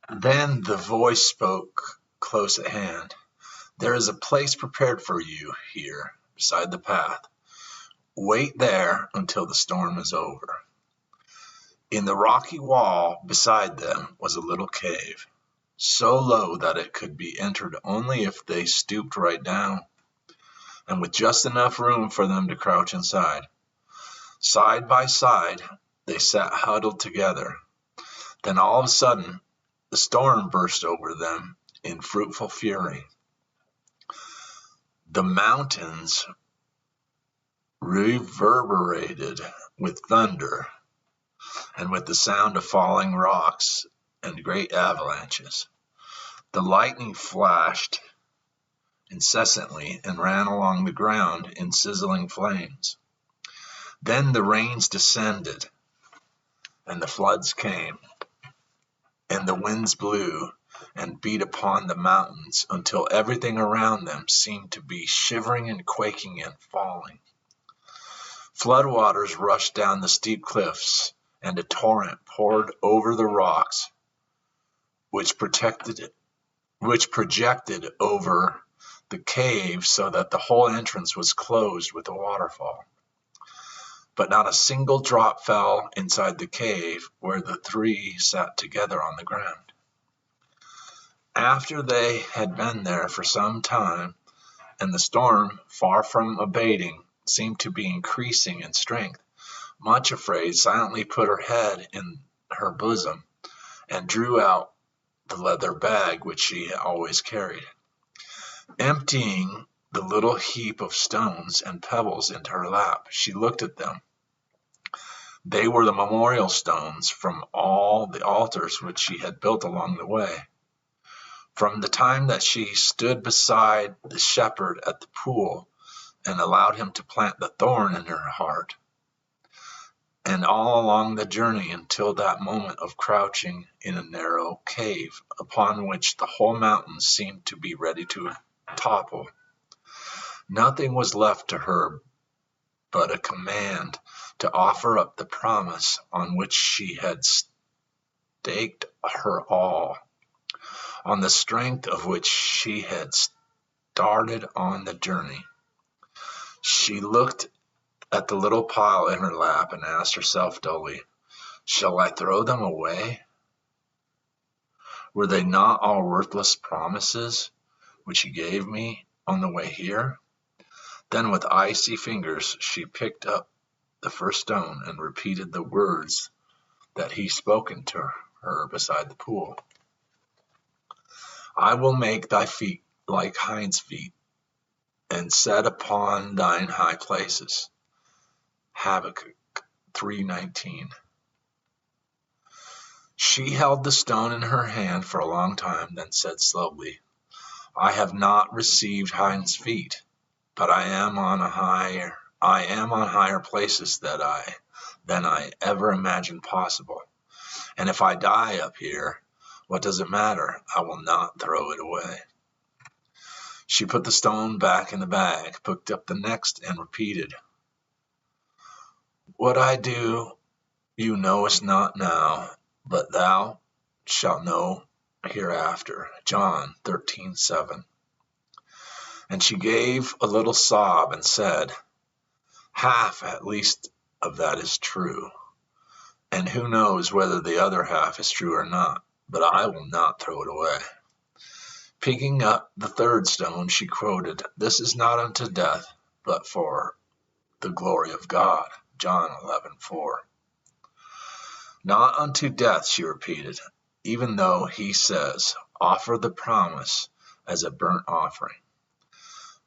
Then the voice spoke close at hand. There is a place prepared for you here, beside the path. Wait there until the storm is over. In the rocky wall beside them was a little cave, so low that it could be entered only if they stooped right down, and with just enough room for them to crouch inside. Side by side, they sat huddled together. Then all of a sudden, the storm burst over them in fruitful fury. The mountains reverberated with thunder and with the sound of falling rocks and great avalanches. The lightning flashed incessantly and ran along the ground in sizzling flames. Then the rains descended, and the floods came, and the winds blew and beat upon the mountains until everything around them seemed to be shivering and quaking and falling. Floodwaters rushed down the steep cliffs, and a torrent poured over the rocks, which projected over the cave so that the whole entrance was closed with a waterfall. But not a single drop fell inside the cave where the three sat together on the ground. After they had been there for some time, and the storm, far from abating, seemed to be increasing in strength, much afraid, silently put her head in her bosom and drew out the leather bag which she always carried. Emptying the little heap of stones and pebbles into her lap, she looked at them. They were the memorial stones from all the altars which she had built along the way. From the time that she stood beside the shepherd at the pool and allowed him to plant the thorn in her heart, and all along the journey until that moment of crouching in a narrow cave upon which the whole mountain seemed to be ready to topple. Nothing was left to her but a command to offer up the promise on which she had staked her all, on the strength of which she had started on the journey. She looked at the little pile in her lap and asked herself dully, "Shall I throw them away? Were they not all worthless promises which he gave me on the way here?" Then with icy fingers she picked up the first stone and repeated the words that he spoken to her beside the pool. "I will make thy feet like hinds' feet, and set upon thine high places." Habakkuk 3:19. She held the stone in her hand for a long time, then said slowly, "I have not received hinds' feet, but I am on higher places than I ever imagined possible. And if I die up here, what does it matter? I will not throw it away." She put the stone back in the bag, picked up the next, and repeated, "What I do you knowest not now, but thou shalt know hereafter." John 13:7. And she gave a little sob and said, "Half at least of that is true, and who knows whether the other half is true or not, but I will not throw it away." Picking up the third stone, she quoted, "This is not unto death, but for the glory of God." John 11:4. "Not unto death," she repeated, "even though he says, 'Offer the promise as a burnt offering.'"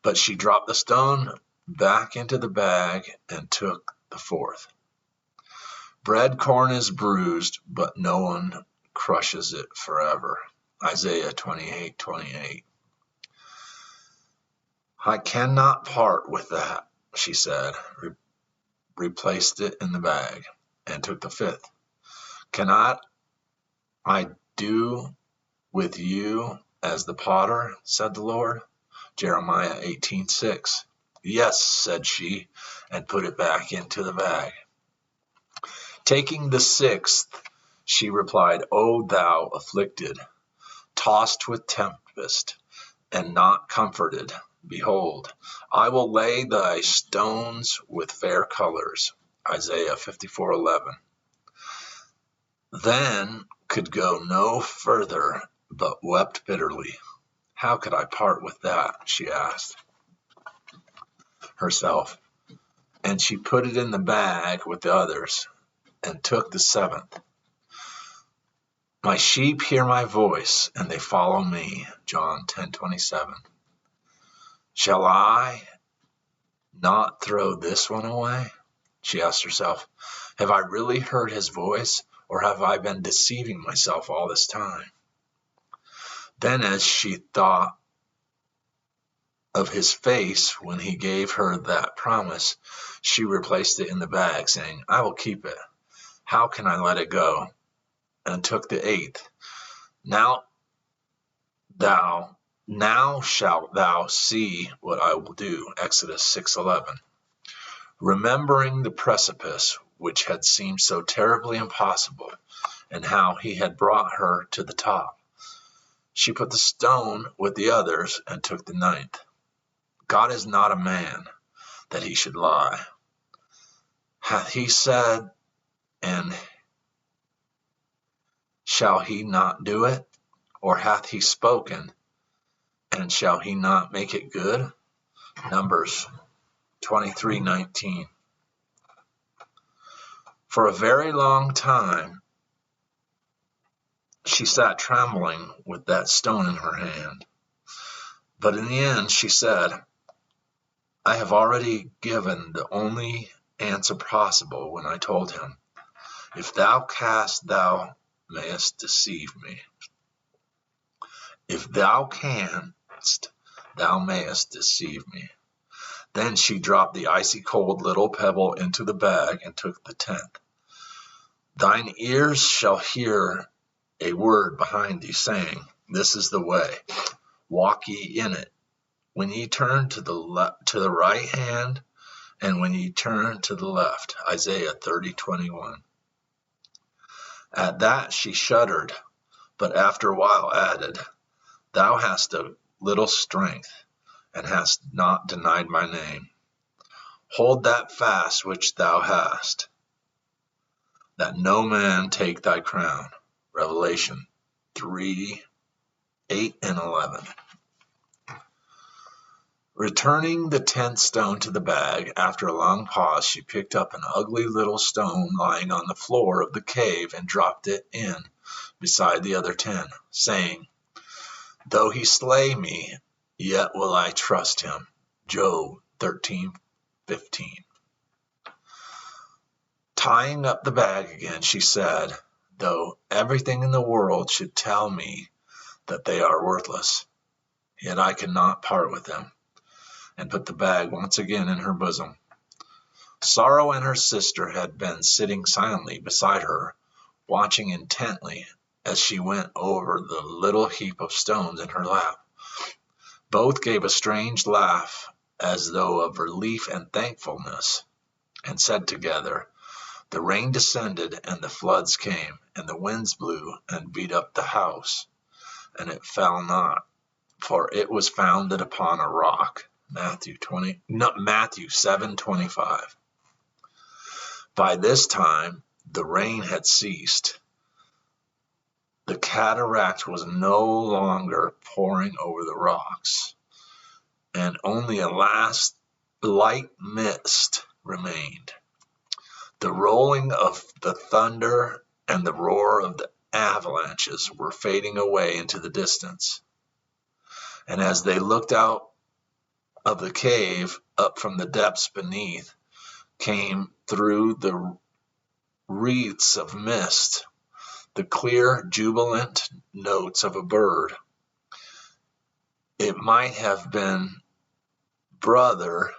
But she dropped the stone back into the bag and took the fourth. "Bread corn is bruised, but no one crushes it forever." Isaiah 28:28. "I cannot part with that," she said, replaced it in the bag, and took the fifth. "Cannot I do with you as the potter, said the Lord?" Jeremiah 18:6. "Yes," said she, and put it back into the bag. Taking the sixth, She replied, O thou afflicted, tossed with tempest, and not comforted, behold, I will lay thy stones with fair colors. Isaiah 54:11. Then could go no further, but wept bitterly. How could I part with that? She asked herself. And she put it in the bag with the others, and took the seventh. My sheep hear my voice, and they follow me. John 10:27. Shall I not throw this one away? She asked herself. Have I really heard his voice, or have I been deceiving myself all this time? Then, as she thought of his face when he gave her that promise, she replaced it in the bag, saying, I will keep it. How can I let it go? And took the eighth. Now shalt thou see what I will do. Exodus 6:11. Remembering the precipice which had seemed so terribly impossible, and how he had brought her to the top, she put the stone with the others and took the ninth. God is not a man that he should lie. Hath he said, and shall he not do it? Or hath he spoken, and shall he not make it good? Numbers 23:19. For a very long time she sat trembling with that stone in her hand. But in the end she said, I have already given the only answer possible when I told him, If thou canst, thou mayest deceive me. If thou canst, thou mayest deceive me. Then she dropped the icy cold little pebble into the bag and took the 10th. Thine ears shall hear a word behind thee saying, This is the way, walk ye in it. When ye turn to the right hand, and when ye turn to the left. Isaiah 30:21. At that she shuddered, but after a while added, Thou hast a little strength, and hast not denied my name. Hold that fast which thou hast, that no man take thy crown. Revelation 3:8-11. Returning the 10th stone to the bag, after a long pause, she picked up an ugly little stone lying on the floor of the cave and dropped it in beside the other 10, saying, Though he slay me, yet will I trust him. Job 13:15. Tying up the bag again, she said, Though everything in the world should tell me that they are worthless, yet I cannot part with them, and put the bag once again in her bosom. Sorrow and her sister had been sitting silently beside her, watching intently as she went over the little heap of stones in her lap. Both gave a strange laugh, as though of relief and thankfulness, and said together, The rain descended, and the floods came, and the winds blew and beat up the house, and it fell not, for it was founded upon a rock. Matthew 7:25. By this time the rain had ceased. The cataract was no longer pouring over the rocks, and only a last light mist remained. The rolling of the thunder and the roar of the avalanches were fading away into the distance. And as they looked out of the cave, up from the depths beneath, came through the wreaths of mist the clear, jubilant notes of a bird. It might have been brother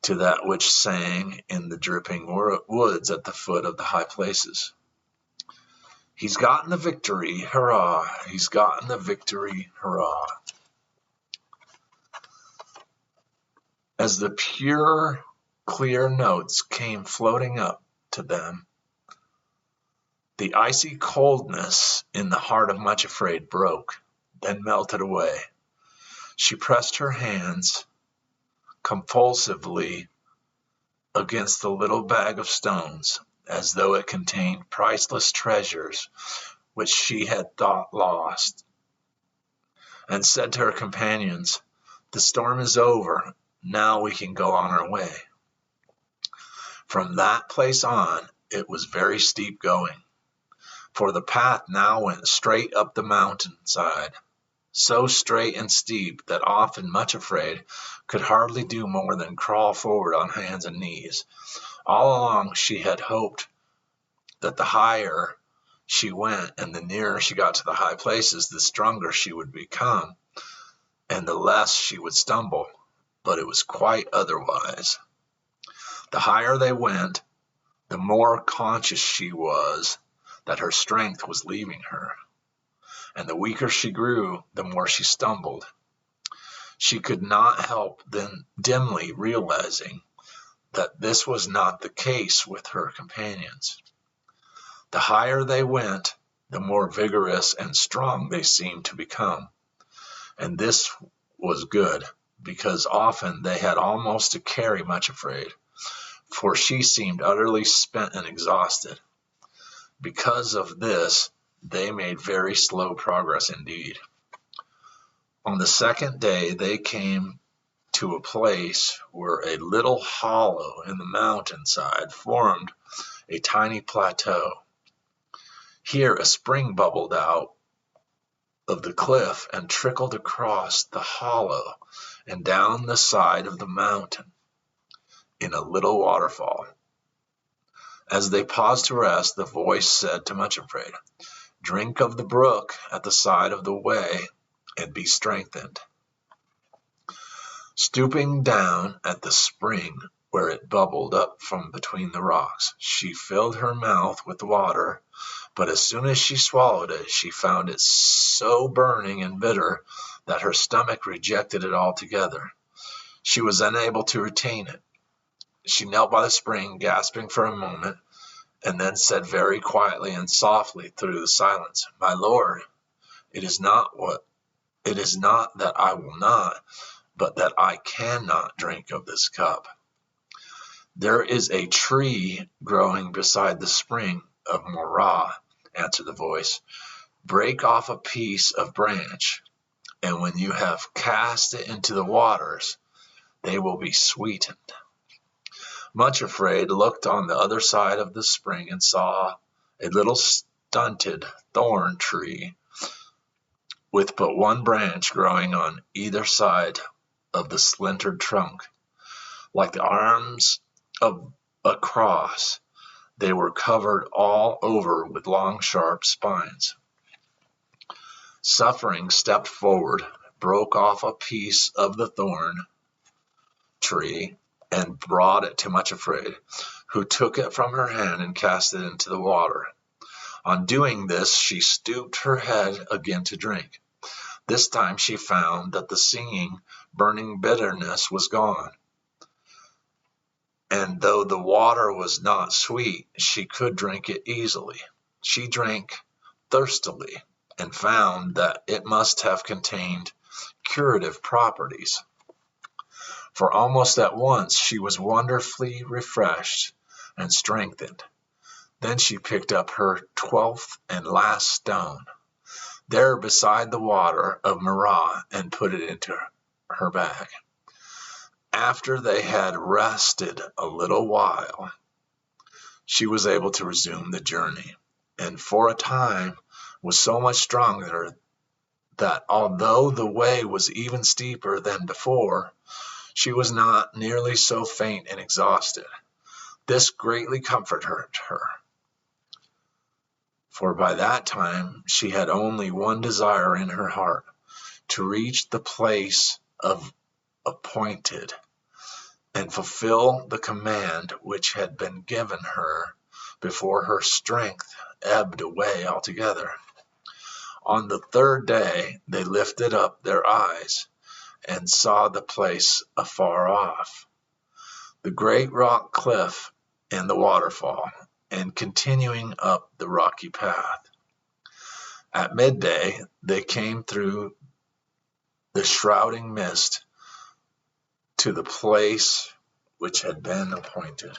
to that which sang in the dripping woods at the foot of the high places. He's gotten the victory, hurrah! He's gotten the victory, hurrah! As the pure, clear notes came floating up to them, The icy coldness in the heart of Much Afraid broke, then melted away. She pressed her hands compulsively against the little bag of stones, as though it contained priceless treasures which she had thought lost, and said to her companions, "The storm is over. Now we can go on our way." From that place on, it was very steep going, for the path now went straight up the mountainside, so straight and steep that often Much Afraid could hardly do more than crawl forward on hands and knees. All along she had hoped that the higher she went and the nearer she got to the high places, the stronger she would become and the less she would stumble. But it was quite otherwise. The higher they went, the more conscious she was that her strength was leaving her, and the weaker she grew, the more she stumbled. She could not help then dimly realizing that this was not the case with her companions. The higher they went, the more vigorous and strong they seemed to become, and this was good, because often they had almost to carry Much Afraid, for she seemed utterly spent and exhausted. Because of this, they made very slow progress indeed. On the second day they came to a place where a little hollow in the mountainside formed a tiny plateau. Here a spring bubbled out of the cliff and trickled across the hollow and down the side of the mountain in a little waterfall. As they paused to rest, the voice said to Much Afraid, "Drink of the brook at the side of the way and be strengthened." Stooping down at the spring where it bubbled up from between the rocks, she filled her mouth with water, but as soon as she swallowed it, she found it so burning and bitter that her stomach rejected it altogether. She was unable to retain it. She knelt by the spring, gasping for a moment, and then said very quietly and softly through the silence, "My lord, it is not that I will not, but that I cannot drink of this cup." "There is a tree growing beside the spring of Morah," answered the voice. "Break off a piece of branch, and when you have cast it into the waters, they will be sweetened." Much Afraid looked on the other side of the spring and saw a little stunted thorn tree with but one branch growing on either side of the splintered trunk. Like the arms of a cross, they were covered all over with long, sharp spines. Suffering stepped forward, broke off a piece of the thorn tree, and brought it to Much Afraid, who took it from her hand and cast it into the water. On doing this, she stooped her head again to drink. This time she found that the stinging, burning bitterness was gone, and though the water was not sweet, she could drink it easily. She drank thirstily, and found that it must have contained curative properties, for almost at once she was wonderfully refreshed and strengthened. Then she picked up her 12th and last stone, there beside the water of Morah, and put it into her bag. After they had rested a little while, she was able to resume the journey, and for a time was so much stronger that although the way was even steeper than before, she was not nearly so faint and exhausted. This greatly comforted her, for by that time she had only one desire in her heart, to reach the place appointed and fulfill the command which had been given her before her strength ebbed away altogether. On the third day they lifted up their eyes and saw the place afar off, the great rock cliff and the waterfall. and continuing up the rocky path. At midday, they came through the shrouding mist to the place which had been appointed.